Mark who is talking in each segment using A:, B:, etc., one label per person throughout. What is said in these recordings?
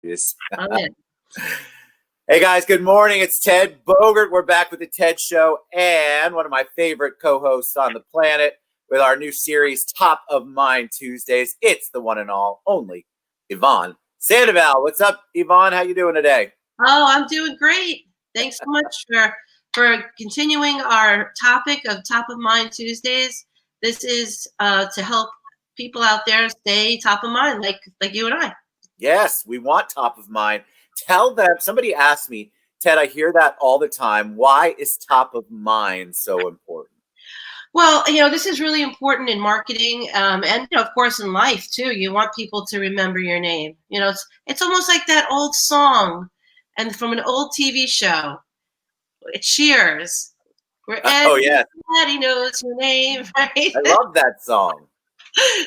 A: Yes.
B: Oh, yeah.
A: Hey guys, good morning. It's Ted Bogert. We're back with the Ted Show and one of my favorite co-hosts on the planet with our new series, Top of Mind Tuesdays. It's the one and all, only Yvonne Sandoval. What's up, Yvonne? How you doing today?
B: Oh, I'm doing great. Thanks so much for continuing our topic of Top of Mind Tuesdays. This is to help people out there stay top of mind, like you and I.
A: Yes, we want top of mind. Tell them, somebody asked me, Ted, I hear that all the time. Why is top of mind so important?
B: Well, this is really important in marketing, and of course in life too. You want people to remember your name. It's almost like that old song, and from an old TV show. Cheers, where
A: Oh, yeah.
B: everybody knows your name, right?
A: I love that song.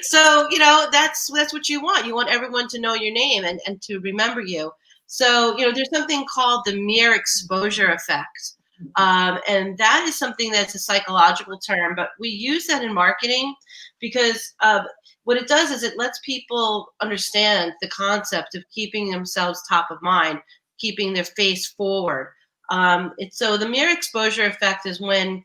B: So that's what you want. You want everyone to know your name and to remember you. So there's something called the mere exposure effect, and that is something that's a psychological term, but we use that in marketing because what it does is it lets people understand the concept of keeping themselves top of mind, keeping their face forward. So the mere exposure effect is when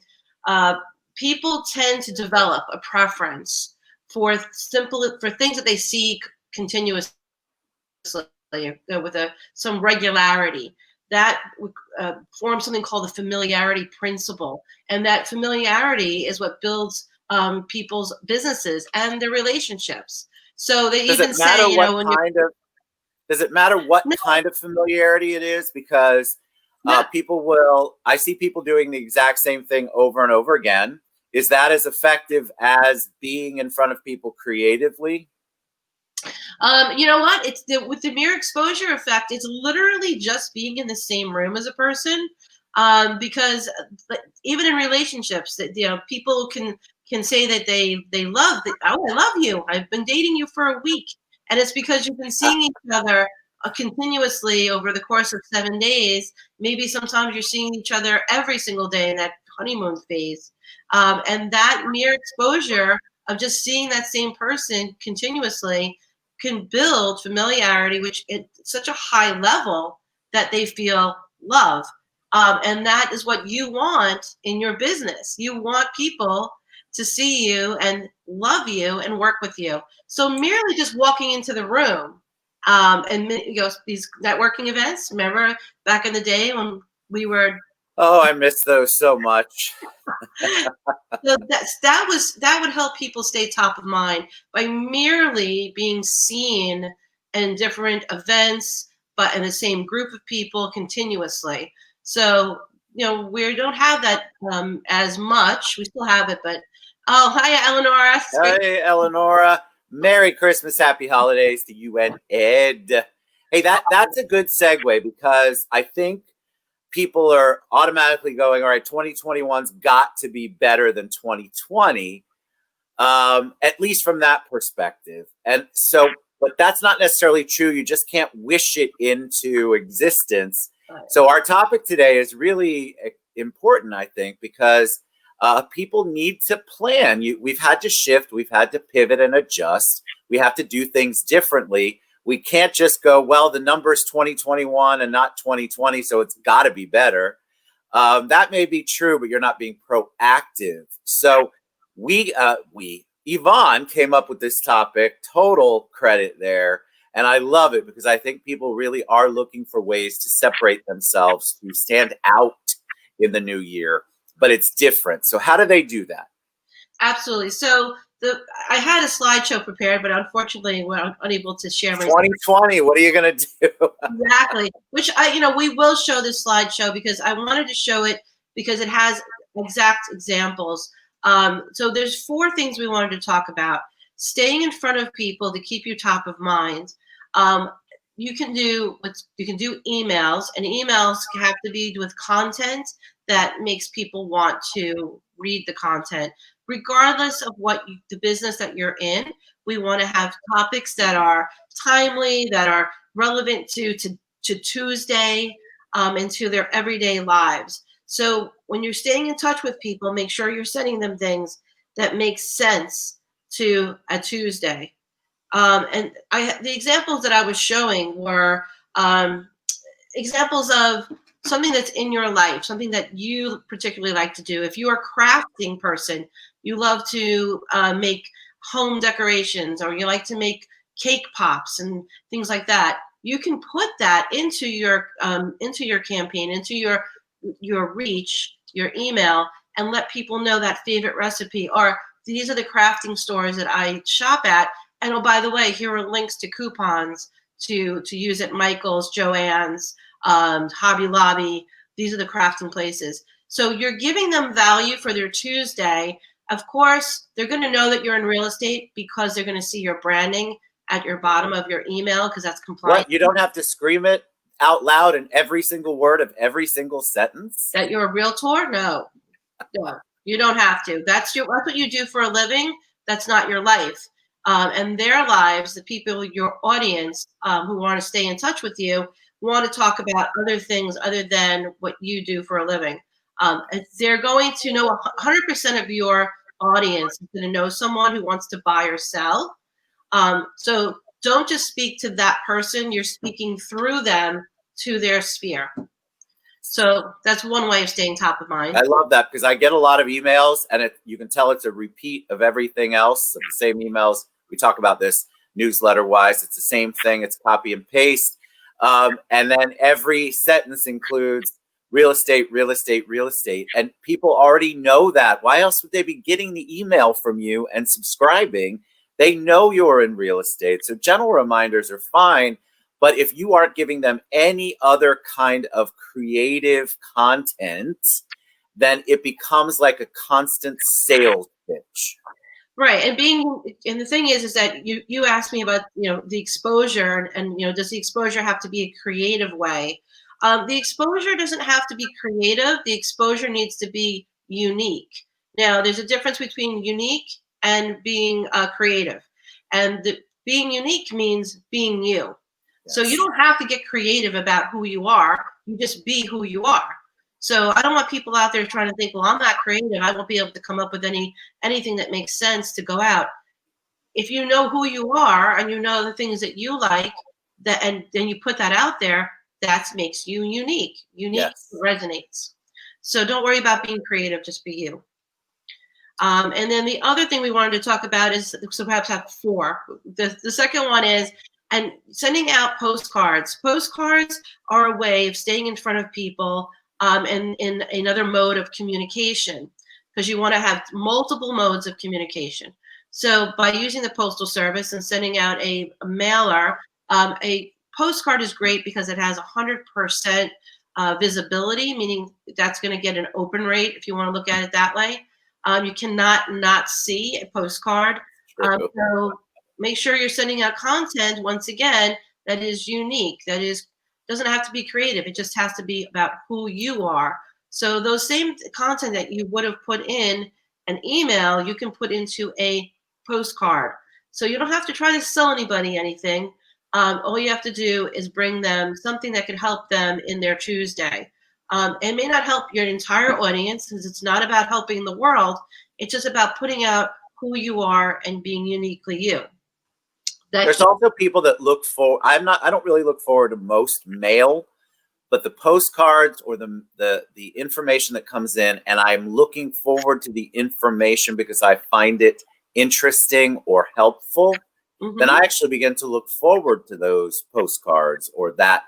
B: people tend to develop a preference for things that they see continuously with some regularity. That forms something called the familiarity principle, and that familiarity is what builds people's businesses and their relationships. So they
A: Does
B: even
A: it matter
B: say,
A: what
B: when you're
A: kind of does it matter what
B: no,
A: kind of familiarity it is? Because
B: no,
A: I see people doing the exact same thing over and over again. Is that as effective as being in front of people creatively?
B: you know what? With the mere exposure effect. It's literally just being in the same room as a person, because even in relationships, that people can say that they love that. Oh, I love you. I've been dating you for a week, and it's because you've been seeing each other continuously over the course of 7 days. Maybe sometimes you're seeing each other every single day in that honeymoon phase, and that mere exposure of just seeing that same person continuously can build familiarity, which at such a high level that they feel love. And that is what you want in your business. You want people to see you and love you and work with you. So merely just walking into the room, and these networking events. Remember back in the day when we were.
A: Oh, I miss those so much.
B: So that would help people stay top of mind by merely being seen in different events, but in the same group of people continuously. So we don't have that as much. We still have it, but hi, Eleanor.
A: Hey, Eleonora. Merry Christmas, Happy Holidays to you and Ed. Hey, that's a good segue because I think people are automatically going, all right, 2021's got to be better than 2020, at least from that perspective. And so, but that's not necessarily true. You just can't wish it into existence. So our topic today is really important, I think, because people need to plan. We've had to shift, we've had to pivot and adjust. We have to do things differently. We can't just go, well, the number's 2021 and not 2020, so it's got to be better. That may be true, but you're not being proactive. So Yvonne came up with this topic, total credit there. And I love it because I think people really are looking for ways to separate themselves, to stand out in the new year, but it's different. So how do they do that?
B: Absolutely. So I had a slideshow prepared, but unfortunately, we're unable to share my
A: 2020. What are you going to do?
B: Exactly. Which we will show this slideshow because I wanted to show it because it has exact examples. So there's 4 things we wanted to talk about. Staying in front of people to keep you top of mind. You can do emails, and emails have to be with content that makes people want to read the content, regardless of the business that you're in. We want to have topics that are timely, that are relevant to Tuesday, and to their everyday lives. So when you're staying in touch with people, make sure you're sending them things that make sense to a Tuesday. And the examples that I was showing were Examples of something that's in your life, something that you particularly like to do. If you're a crafting person, you love to make home decorations, or you like to make cake pops and things like that. You can put that into your campaign, into your reach, your email, and let people know that favorite recipe, or these are the crafting stores that I shop at. And oh, by the way, here are links to coupons to use at Michael's, Joann's, Hobby Lobby. These are the crafting places. So you're giving them value for their Tuesday. Of course, they're going to know that you're in real estate because they're going to see your branding at your bottom of your email, because that's compliant.
A: What? You don't have to scream it out loud in every single word of every single sentence?
B: That you're a realtor? No, you don't have to. That's what you do for a living. That's not your life. And their lives, the people, your audience, who want to stay in touch with you, want to talk about other things other than what you do for a living. They're going to know 100% of your audience is going to know someone who wants to buy or sell. So don't just speak to that person. You're speaking through them to their sphere. So that's one way of staying top of mind.
A: I love that, because I get a lot of emails, and you can tell it's a repeat of everything else, of the same emails. We talk about this newsletter-wise. It's the same thing. It's copy and paste. And then every sentence includes real estate, real estate, real estate. And people already know that. Why else would they be getting the email from you and subscribing? They know you're in real estate. So gentle reminders are fine. But if you aren't giving them any other kind of creative content, then it becomes like a constant sales pitch.
B: Right. And the thing is that you asked me about, the exposure, and does the exposure have to be a creative way? The exposure doesn't have to be creative. The exposure needs to be unique. Now, there's a difference between unique and being creative. And being unique means being you. Yes. So you don't have to get creative about who you are. You just be who you are. So I don't want people out there trying to think, well, I'm not creative, I won't be able to come up with anything that makes sense to go out. If you know who you are and you know the things that you like, and then you put that out there, that makes you unique. Yes. Resonates. So don't worry about being creative, just be you. And then the other thing we wanted to talk about is, so perhaps have four. The second one is, and sending out postcards. Postcards are a way of staying in front of people, and in another mode of communication, because you want to have multiple modes of communication. So by using the postal service and sending out a mailer, a postcard is great because it has 100% visibility, meaning that's going to get an open rate if you want to look at it that way. You cannot not see a postcard. So make sure you're sending out content, once again, that is unique, doesn't have to be creative. It just has to be about who you are. So those same content that you would have put in an email, you can put into a postcard. So you don't have to try to sell anybody anything. All you have to do is bring them something that can help them in their Tuesday. It may not help your entire audience, because it's not about helping the world. It's just about putting out who you are and being uniquely you.
A: There's also people that look for, I don't really look forward to most mail, but the postcards or the information that comes in, and I'm looking forward to the information because I find it interesting or helpful, then I actually begin to look forward to those postcards or that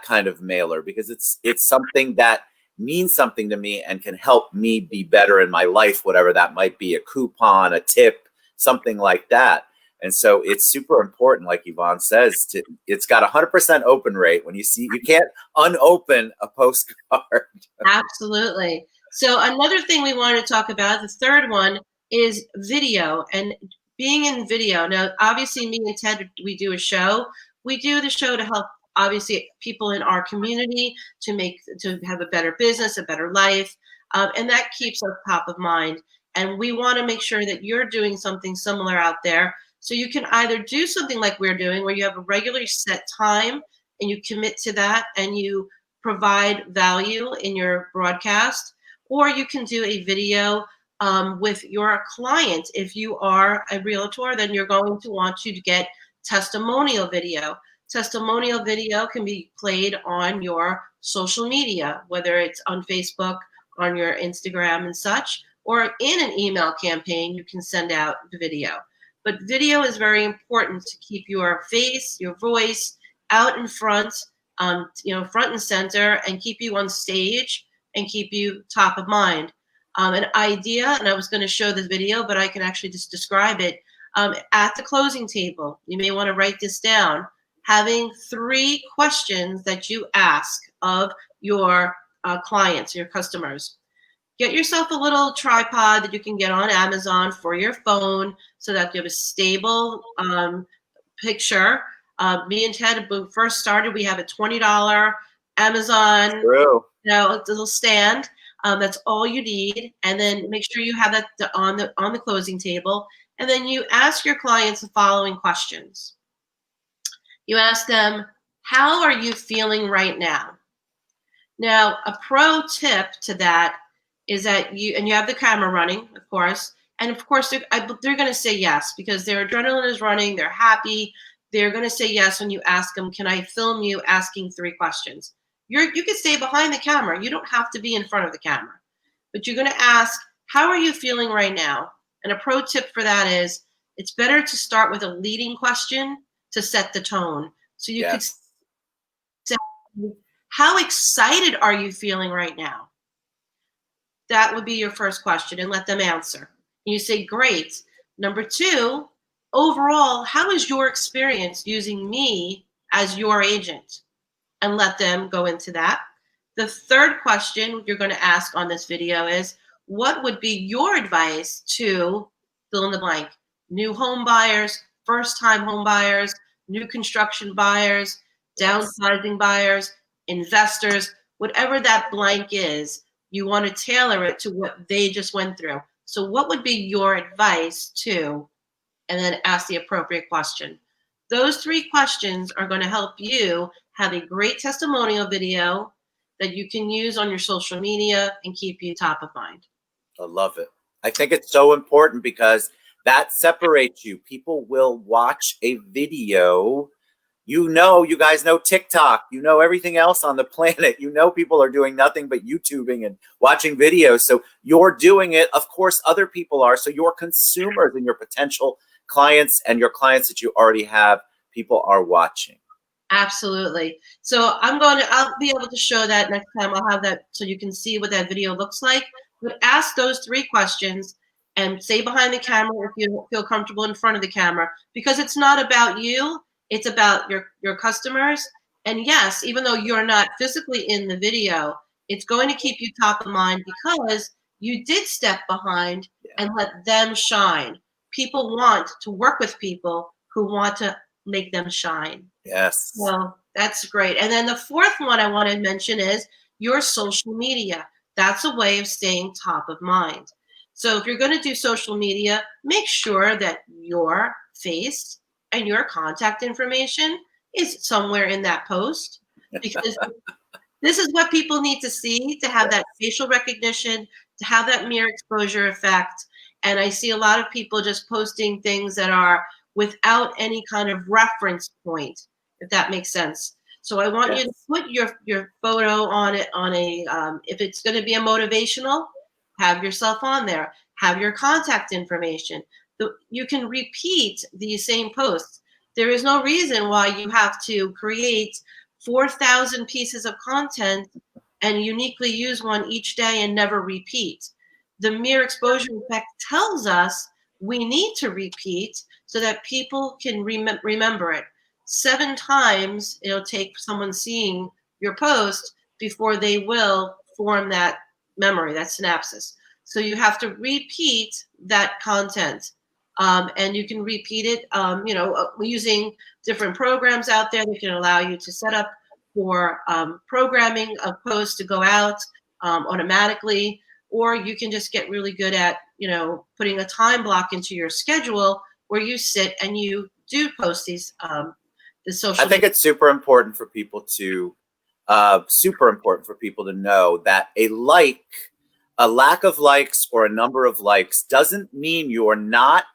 A: kind of mailer, because it's something that means something to me and can help me be better in my life, whatever that might be, a coupon, a tip, something like that. And so it's super important, like Yvonne says, it's got 100% open rate. When you can't unopen a postcard.
B: Absolutely. So another thing we wanted to talk about, the third one, is video and being in video. Now, obviously, me and Ted, we do a show. We do the show to help, obviously, people in our community to have a better business, a better life, and that keeps us top of mind. And we want to make sure that you're doing something similar out there. So you can either do something like we're doing, where you have a regularly set time and you commit to that and you provide value in your broadcast, or you can do a video with your client. If you are a realtor, then you're going to want you to get testimonial video. testimonial video can be played on your social media, whether it's on Facebook, on your Instagram and such, or in an email campaign, you can send out the video. But video is very important to keep your face, your voice out in front, front and center, and keep you on stage and keep you top of mind. An idea, and I was going to show this video, but I can actually just describe it. At the closing table, you may want to write this down, having 3 questions that you ask of your clients, your customers. Get yourself a little tripod that you can get on Amazon for your phone so that you have a stable picture. Me and Ted, when we first started, we have a $20 Amazon little stand. That's all you need. And then make sure you have that on the closing table. And then you ask your clients the following questions. You ask them, how are you feeling right now? Now, a pro tip to that is that you have the camera running, of course, and of course they're going to say yes because their adrenaline is running, they're happy, they're going to say yes when you ask them, can I film you asking 3 questions? You can stay behind the camera, you don't have to be in front of the camera, but you're going to ask, how are you feeling right now? And a pro tip for that is, it's better to start with a leading question to set the tone. So you could say, how excited are you feeling right now? That would be your first question, and let them answer. And you say, great. Number 2, overall, how is your experience using me as your agent? And let them go into that. The third question you're going to ask on this video is, what would be your advice to fill in the blank? New home buyers, first-time home buyers, new construction buyers, downsizing buyers, investors, whatever that blank is, you want to tailor it to what they just went through. So what would be your advice to, and then ask the appropriate question. Those 3 questions are going to help you have a great testimonial video that you can use on your social media and keep you top of mind.
A: I love it. I think it's so important because that separates you. People will watch a video. You guys know TikTok. You know everything else on the planet. You know people are doing nothing but YouTubing and watching videos. So you're doing it. Of course, other people are. So your consumers and your potential clients and your clients that you already have, people are watching.
B: Absolutely. So I'll be able to show that next time. I'll have that so you can see what that video looks like. But ask those 3 questions and stay behind the camera if you feel comfortable in front of the camera, because it's not about you. It's about your customers. And yes, even though you're not physically in the video, it's going to keep you top of mind because you did step behind and let them shine. People want to work with people who want to make them shine.
A: Yes.
B: So that's great. And then the 4th one I want to mention is your social media. That's a way of staying top of mind. So if you're going to do social media, make sure that your face and your contact information is somewhere in that post, because this is what people need to see to have that facial recognition, to have that mirror exposure effect. And I see a lot of people just posting things that are without any kind of reference point, if that makes sense. So I want you to put your photo on it on a, if it's going to be a motivational, have yourself on there, have your contact information. You can repeat these same posts. There is no reason why you have to create 4,000 pieces of content and uniquely use one each day and never repeat. The mere exposure effect tells us we need to repeat so that people can remember it. 7 times it'll take someone seeing your post before they will form that memory, that synapses. So you have to repeat that content. And you can repeat it, using different programs out there that can allow you to set up for programming of posts to go out automatically, or you can just get really good at, putting a time block into your schedule where you sit and you do post these the social.
A: I think it's super important for people to know that a lack of likes or a number of likes doesn't mean you're not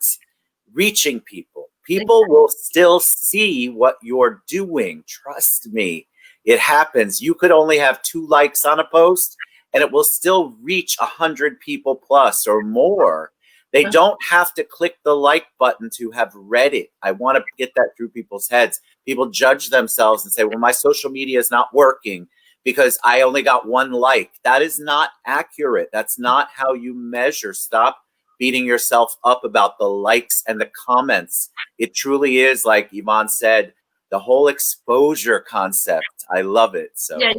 A: reaching people. People will still see what you're doing. Trust me, it happens. You could only have 2 likes on a post and it will still reach 100 people plus or more. They don't have to click the like button to have read it. I want to get that through people's heads. People judge themselves and say, well, my social media is not working because I only got 1 like. That is not accurate. That's not how you measure. Stop beating yourself up about the likes and the comments. It truly is, like Yvonne said, the whole exposure concept. I love it. So
B: yeah,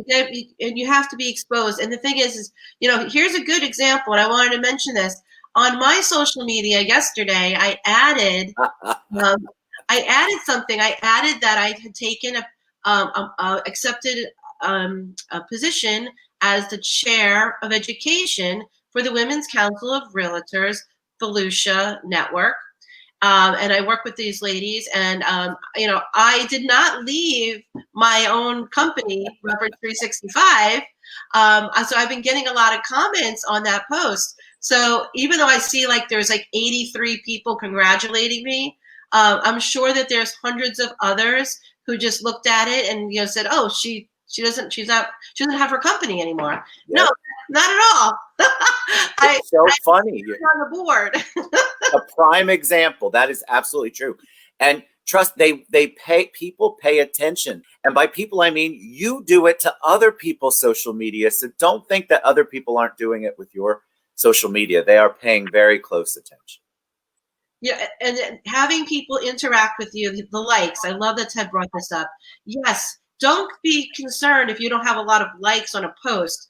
B: and you have to be exposed. And the thing is, here's a good example. And I wanted to mention this on my social media yesterday. I added something. I added that I had taken accepted a position as the chair of education for the Women's Council of Realtors Volusia Network. And I work with these ladies, and I did not leave my own company, Leverage 365. So I've been getting a lot of comments on that post. So even though I see like there's like 83 people congratulating me, I'm sure that there's hundreds of others who just looked at it and said, "Oh, she doesn't have her company anymore." Yep. No, not at all.
A: It's so funny.
B: On the board.
A: A prime example. That is absolutely true. And trust, people pay attention. And by people, I mean, you do it to other people's social media. So don't think that other people aren't doing it with your social media. They are paying very close attention.
B: Yeah, and having people interact with you, the likes. I love that Ted brought this up. Yes, don't be concerned if you don't have a lot of likes on a post.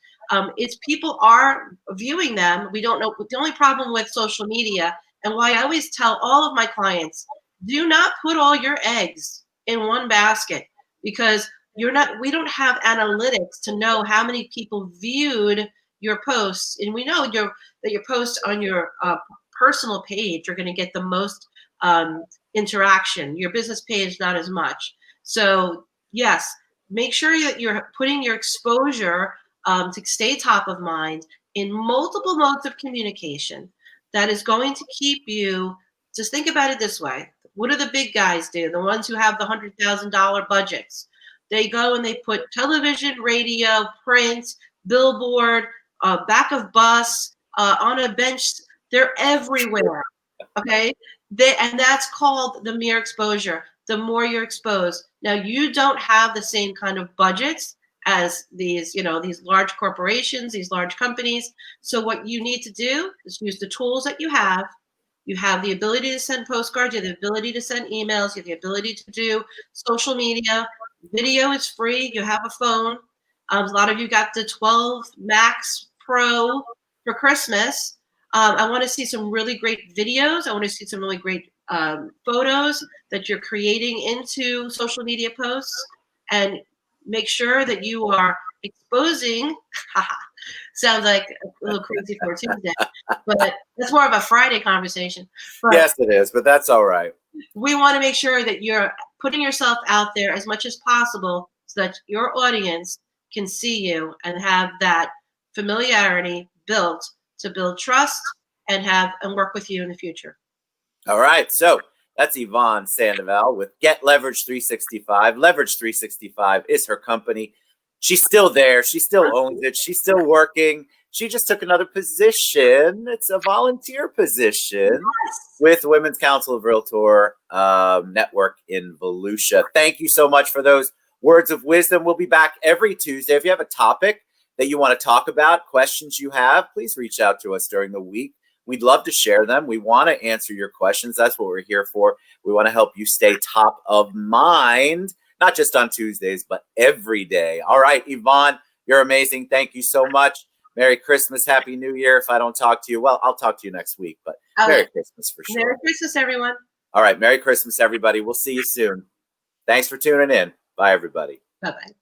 B: It's people are viewing them. We don't know. The only problem with social media, and why I always tell all of my clients, do not put all your eggs in one basket, because we don't have analytics to know how many people viewed your posts. And we know that your posts on your personal page are going to get the most interaction. Your business page, not as much. So yes, make sure that you're putting your exposure to stay top of mind in multiple modes of communication. That is going to keep you. Just think about it this way. What do the big guys do? The ones who have the $100,000 budgets. They go and they put television, radio, print, billboard, back of bus, on a bench. They're everywhere. Okay. And that's called the mere exposure. The more you're exposed. Now, you don't have the same kind of budgets as these large corporations, these large companies. So what you need to do is use the tools that you have. You have the ability to send postcards, you have the ability to send emails, you have the ability to do social media. Video is free. You have a phone. A lot of you got the 12 Max Pro for Christmas. I want to see some really great videos. I want to see some really great photos that you're creating into social media posts, and make sure that you are exposing. Sounds like a little crazy for a Tuesday, but that's more of a Friday conversation. But
A: yes, it is, but that's all right.
B: We want to make sure that you're putting yourself out there as much as possible so that your audience can see you and have that familiarity built to build trust and work with you in the future.
A: All right. So that's Yvonne Sandoval with Get Leverage 365. Leverage 365 is her company. She's still there. She still owns it. She's still working. She just took another position. It's a volunteer position with Women's Council of Realtor Network in Volusia. Thank you so much for those words of wisdom. We'll be back every Tuesday. If you have a topic that you want to talk about, questions you have, please reach out to us during the week. We'd love to share them. We want to answer your questions. That's what we're here for. We want to help you stay top of mind, not just on Tuesdays, but every day. All right, Yvonne, you're amazing. Thank you so much. Merry Christmas. Happy New Year. If I don't talk to you, well, I'll talk to you next week, but Merry Christmas for sure.
B: Merry Christmas, everyone.
A: All right. Merry Christmas, everybody. We'll see you soon. Thanks for tuning in. Bye, everybody.
B: Bye-bye.